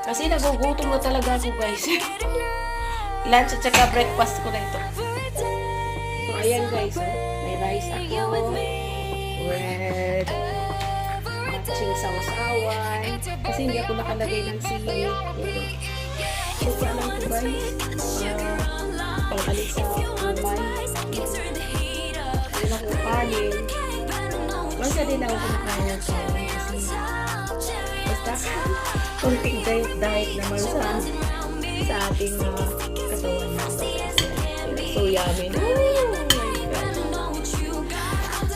Kasi nagugutom na talaga ako, guys. Lunch at saka breakfast ko na ito. So, ayan guys, oh. May rice ako with matching sausawan. Kasi hindi ako nakalagay ng sili. So, lang ito guys. Pang-alis sa umay. Ayun ako kanin. Basta din ako kumakain ng kanin. Kasi konting diet naman sa ating katawan. So yummy.